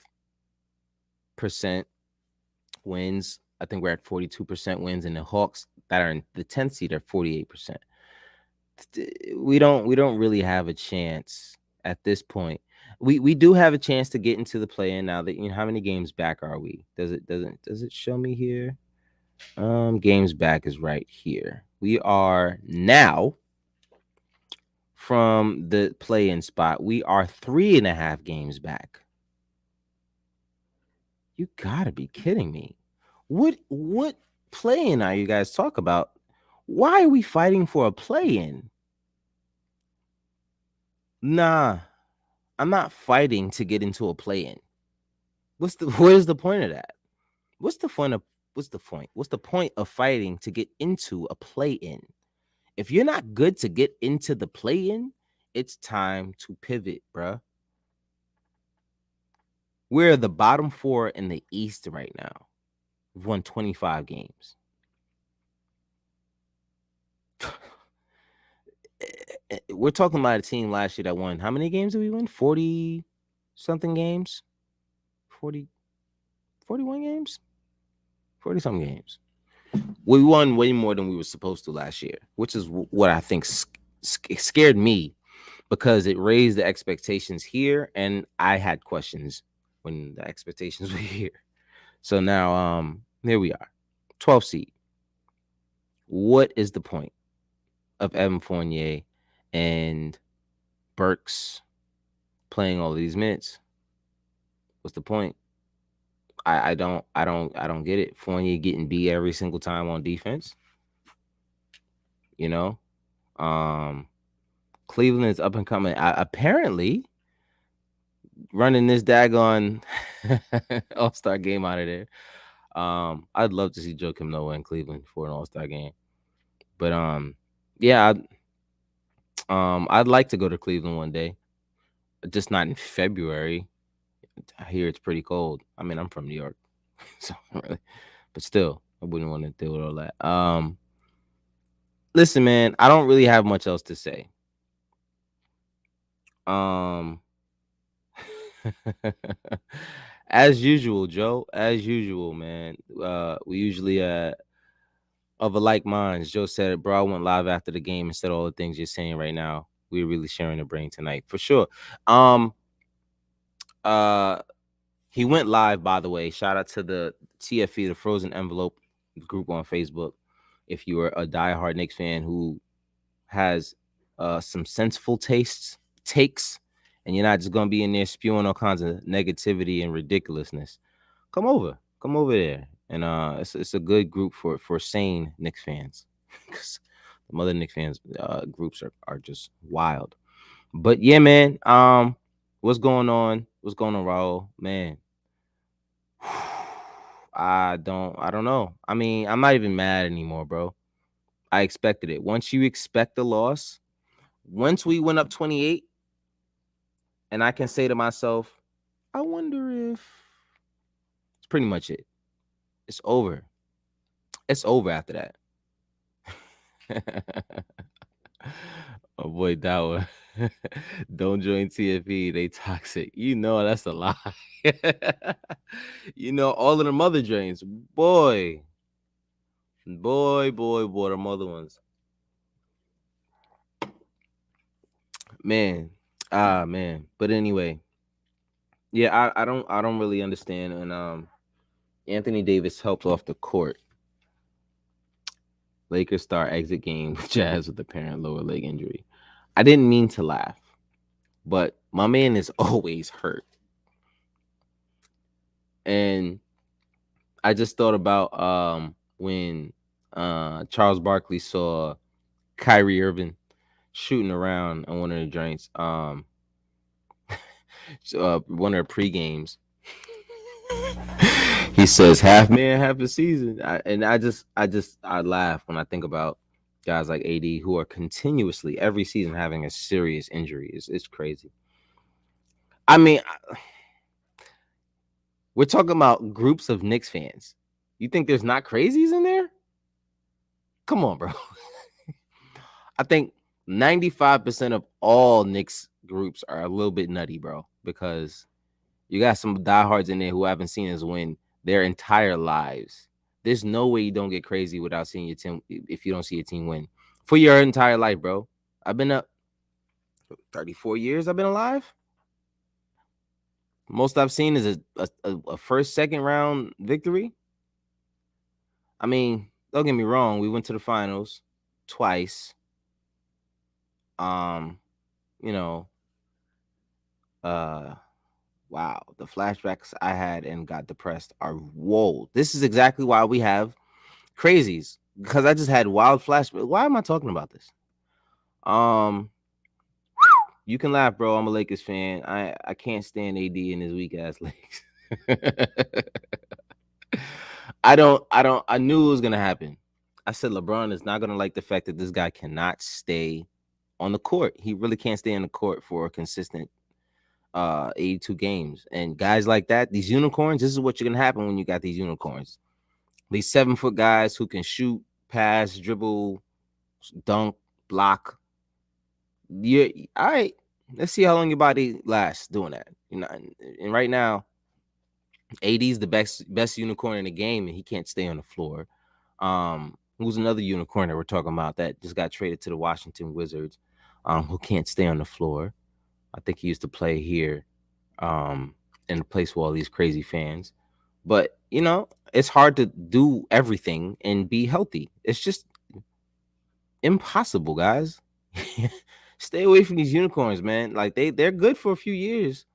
wins. I think we're at 42% wins, and the Hawks that are in the 10th seed are 48%. We don't really have a chance at this point. We do have a chance to get into the play-in now. That, how many games back are we? Does it show me here? Games back is right here. We are now from the play-in spot. We are 3.5 games back. You gotta be kidding me. What play-in are you guys talk about? Why are we fighting for a play-in? Nah, I'm not fighting to get into a play-in. What is the point of that? What's the point of what's the point? What's the point of fighting to get into a play-in? If you're not good to get into the play-in, it's time to pivot, bruh. We're the bottom four in the East right now. We've won 25 games. We're talking about a team last year that won. How many games did we win? 40 something games? 40, 41 games? 40 something games. We won way more than we were supposed to last year, which is what I think scared me because it raised the expectations here, and I had questions when the expectations were here. So now, here we are, 12 seed. What is the point of Evan Fournier and Burks playing all these minutes? What's the point? I don't get it. Fournier getting beat every single time on defense. You know, um, Cleveland is up and coming. Apparently, running this daggone All-Star game out of there. I'd love to see Joakim Noah in Cleveland for an All-Star game. But yeah, I'd like to go to Cleveland one day, just not in February. I hear it's pretty cold. I mean, I'm from New York, so really, but still, I wouldn't want to deal with all that. Listen, man, I don't really have much else to say. Um, as usual, Joe. As usual, man. We usually of a like minds. Joe said it, bro. I went live after the game and said all the things you're saying right now. We're really sharing the brain tonight for sure. Um, uh, he went live, by the way. Shout out to the TFE, the Frozen Envelope group on Facebook. If you are a diehard Knicks fan who has some senseful takes, and you're not just gonna be in there spewing all kinds of negativity and ridiculousness, come over there, and it's a good group for sane Knicks fans, because the other Knicks fans groups are just wild. But yeah, man, what's going on? What's going on, Raul? Man, I don't know. I mean, I'm not even mad anymore, bro. I expected it. Once you expect the loss, once we went up 28, and I can say to myself, I wonder if it's pretty much it. It's over. It's over after that. Oh boy, Dower. Don't join TFE. They toxic. You know that's a lie. You know, all of the mother drains. Boy. Boy, the mother ones. Man. Man. But anyway. Yeah, I don't really understand. And Anthony Davis helped off the court. Lakers star exit game with Jazz with apparent lower leg injury. I didn't mean to laugh, but my man is always hurt. And I just thought about when Charles Barkley saw Kyrie Irving shooting around on one of the joints, one of the pre games. He says half man, half a season, I laugh when I think about guys like AD who are continuously every season having a serious injury. It's crazy. I mean, we're talking about groups of Knicks fans. You think there's not crazies in there? Come on, bro. I think 95% of all Knicks groups are a little bit nutty, bro, because you got some diehards in there who haven't seen us win their entire lives. There's no way you don't get crazy without seeing your team if you don't see your team win for your entire life, bro. I've been up 34 years. I've been alive. Most I've seen is a first, second round victory. I mean, don't get me wrong. We went to the finals twice. Um, you know, uh, Wow, the flashbacks I had and got depressed are whoa. This is exactly why we have crazies, because I just had wild flashbacks. Why am I talking about this? Um, you can laugh, bro. I'm a Lakers fan. I can't stand AD and his weak ass legs. I knew it was gonna happen. I said LeBron is not gonna like the fact that this guy cannot stay on the court. He really can't stay on the court for a consistent 82 games. And guys like that, these unicorns, this is what you're gonna happen when you got these unicorns. These 7-foot guys who can shoot, pass, dribble, dunk, block. Yeah, all right. Let's see how long your body lasts doing that. You know, and right now, AD's the best unicorn in the game, and he can't stay on the floor. Who's another unicorn that we're talking about that just got traded to the Washington Wizards, who can't stay on the floor. I think he used to play here, in a place with all these crazy fans. But you know, it's hard to do everything and be healthy. It's just impossible, guys. Stay away from these unicorns, man. Like they're good for a few years.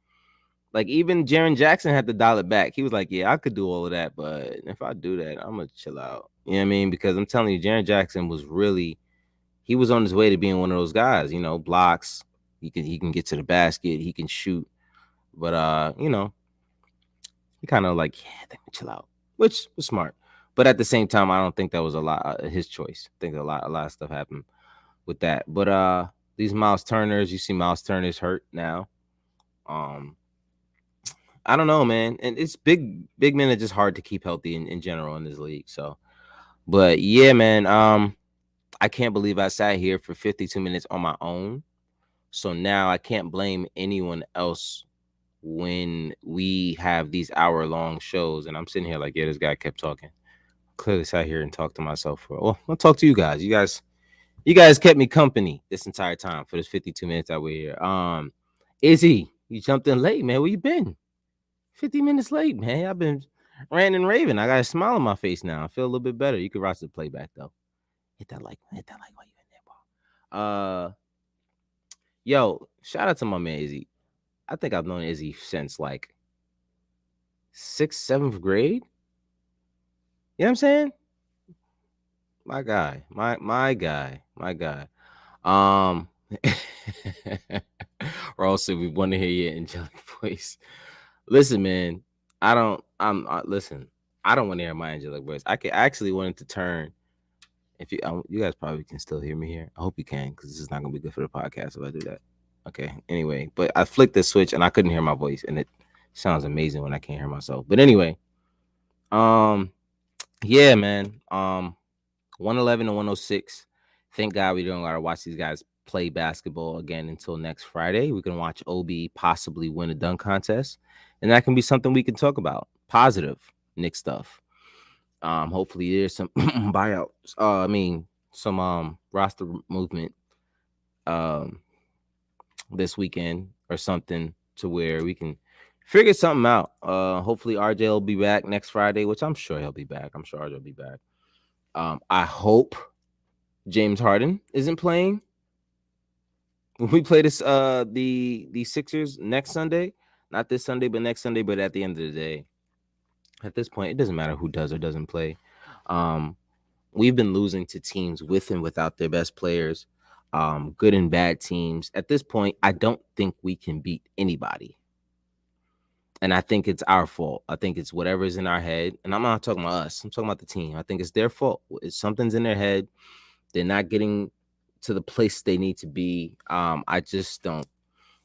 Like even Jaren Jackson had to dial it back. He was like, "Yeah, I could do all of that, but if I do that, I'm gonna chill out." You know what I mean? Because I'm telling you, Jaren Jackson was really he was on his way to being one of those guys. You know, blocks. He can get to the basket. He can shoot. But you know, he kind of like, yeah, I think we chill out, which was smart. But at the same time, I don't think that was a lot his choice. I think a lot of stuff happened with that. But these Miles Turners, you see Miles Turner's hurt now. Um, I don't know, man. And it's big men are just hard to keep healthy in general in this league. So, but yeah, man. I can't believe I sat here for 52 minutes on my own. So now I can't blame anyone else when we have these hour-long shows. And I'm sitting here like, yeah, this guy kept talking. Clearly sat here and talked to myself for. Well, I'll talk to you guys. You guys kept me company this entire time for this 52 minutes that we're here. Izzy, you jumped in late, man. Where you been? 50 minutes late, man. I've been ranting and raving. I got a smile on my face now. I feel a little bit better. You can watch the playback though. Hit that like while you in there, bro. Yo, shout out to my man Izzy. I think I've known Izzy since like 6th, 7th grade. You know what I'm saying? My guy, my guy, my guy. Um, or also we want to hear your angelic voice. Listen, man, I don't. Listen. I don't want to hear my angelic voice. I actually wanted to turn. If you guys probably can still hear me here. I hope you can, because this is not gonna be good for the podcast if I do that. Okay. Anyway, but I flicked the switch and I couldn't hear my voice, and it sounds amazing when I can't hear myself. But anyway, um, yeah, man. 111 and 106. Thank God we don't gotta watch these guys play basketball again until next Friday. We can watch OB possibly win a dunk contest, and that can be something we can talk about. Positive Knicks stuff. Hopefully there's some buyouts. I mean, some roster movement um this weekend or something to where we can figure something out. Hopefully RJ will be back next Friday, which I'm sure he'll be back. I'm sure RJ will be back. I hope James Harden isn't playing when we play this the Sixers next Sunday. Not this Sunday, but next Sunday. But at the end of the day, at this point, it doesn't matter who does or doesn't play. Um, we've been losing to teams with and without their best players, good and bad teams. At this point, I don't think we can beat anybody. And I think it's our fault. I think it's whatever's in our head. And I'm not talking about us. I'm talking about the team. I think it's their fault. It's something's in their head. They're not getting to the place they need to be. I just don't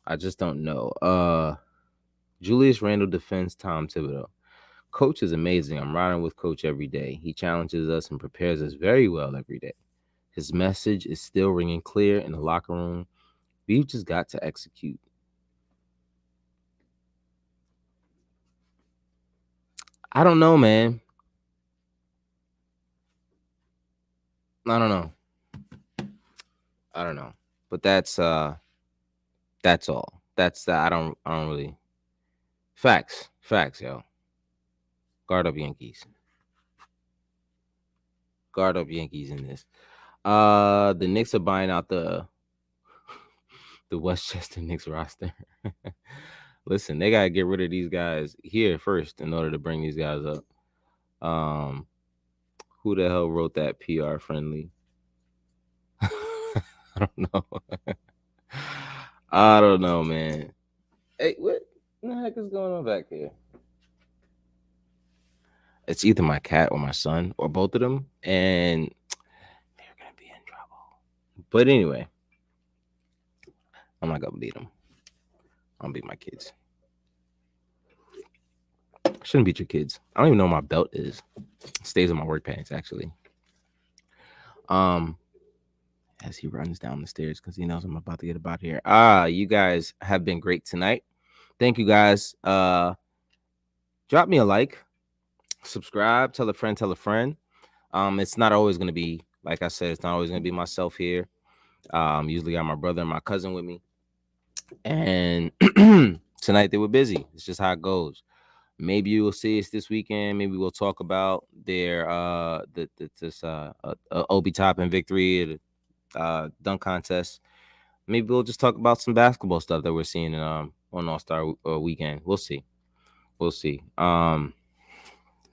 know. Julius Randle defends Tom Thibodeau. Coach is amazing. I'm riding with Coach every day. He challenges us and prepares us very well every day. His message is still ringing clear in the locker room. We've just got to execute. I don't know, man. I don't know. I don't know. But that's all. That's that. I don't really facts. Facts, yo. Guard up Yankees. Guard up Yankees in this. The Knicks are buying out the Westchester Knicks roster. Listen, they gotta get rid of these guys here first in order to bring these guys up. Who the hell wrote that PR friendly? I don't know. I don't know, man. Hey, what the heck is going on back here? It's either my cat or my son or both of them, and they're gonna be in trouble. But anyway, I'm not gonna beat them. I'll beat my kids. I shouldn't beat your kids. I don't even know where my belt is. It stays in my work pants actually. Um, as he runs down the stairs because he knows I'm about to get about here. You guys have been great tonight. Thank you guys. Drop me a like, subscribe, tell a friend, tell a friend. It's not always gonna be, like I said, it's not always gonna be myself here. Usually got my brother and my cousin with me. And tonight they were busy. It's just how it goes. Maybe you will see us this weekend. Maybe we'll talk about their this Obi Toppin victory, dunk contest. Maybe we'll just talk about some basketball stuff that we're seeing on All-Star weekend. We'll see. We'll see. No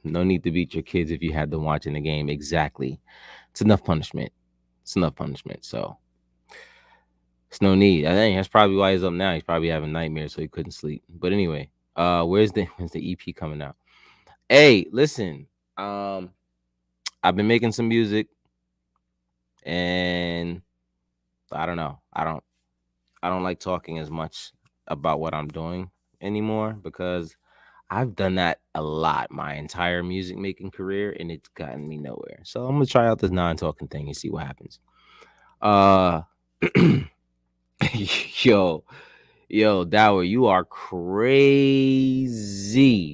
need to beat your kids if you had them watching the game. Exactly. It's enough punishment. It's enough punishment. So it's no need. I think that's probably why he's up now. He's probably having nightmares, so he couldn't sleep. But anyway, when's the EP coming out? Hey, listen. I've been making some music, and I don't know. I don't like talking as much about what I'm doing anymore because I've done that a lot my entire music making career, and it's gotten me nowhere. So I'm gonna try out this non-talking thing and see what happens. Uh, yo, Dower, you are crazy,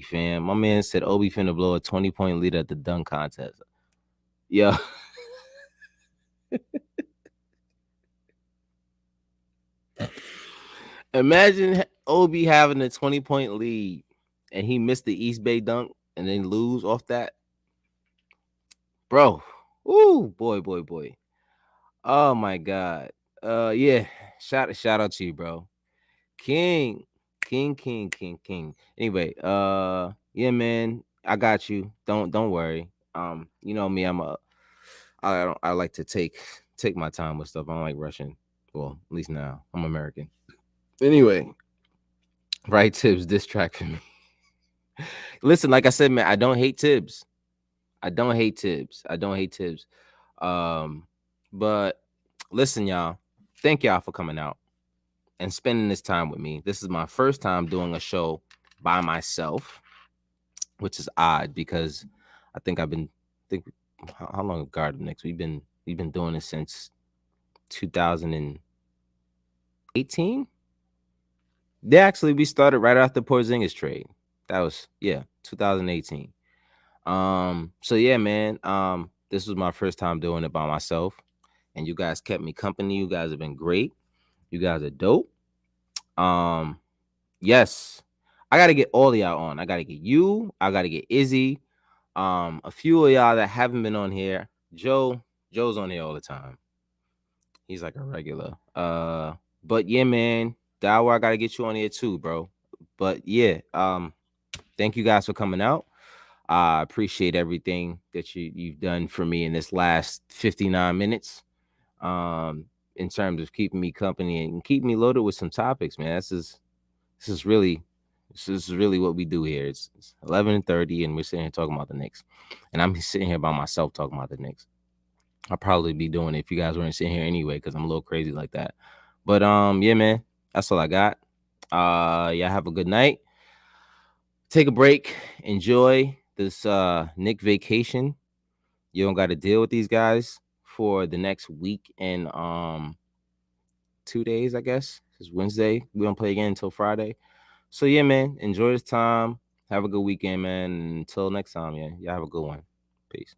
fam. My man said Obi finna blow a 20-point lead at the dunk contest. Yo. Imagine Obi having a 20-point lead and he missed the East Bay dunk and then lose off that. Bro. Ooh, boy. Oh my God. Yeah. Shout out to you, bro. King. Anyway, yeah, man. I got you. Don't worry. You know me, I like to take my time with stuff. I don't like rushing. Well, at least now. I'm American. Anyway, right, Tibbs, diss track for me. Listen, like I said, man, I don't hate Tibbs. But listen, y'all. Thank y'all for coming out and spending this time with me. This is my first time doing a show by myself, which is odd because I think how long have Garden Knicks? We've been doing this since 2018. Yeah, actually, we started right after Porzingis trade. That was 2018. So yeah, man. This was my first time doing it by myself, and you guys kept me company. You guys have been great. You guys are dope. Yes, I gotta get all of y'all on. I gotta get you. I gotta get Izzy. A few of y'all that haven't been on here. Joe's on here all the time. He's like a regular. But yeah, man, Dower, I gotta get you on here too, bro. But yeah, thank you guys for coming out. I appreciate everything that you've done for me in this last 59 minutes. In terms of keeping me company and keeping me loaded with some topics, man. This is really what we do here. It's 11:30 and we're sitting here talking about the Knicks. And I'm sitting here by myself talking about the Knicks. I'll probably be doing it if you guys weren't sitting here anyway, because I'm a little crazy like that. But yeah, man, that's all I got. Yeah, have a good night. Take a break. Enjoy this Nick vacation. You don't got to deal with these guys for the next week and 2 days, I guess. It's Wednesday. We don't play again until Friday. So yeah, man, enjoy this time. Have a good weekend, man. Until next time, yeah. Y'all have a good one. Peace.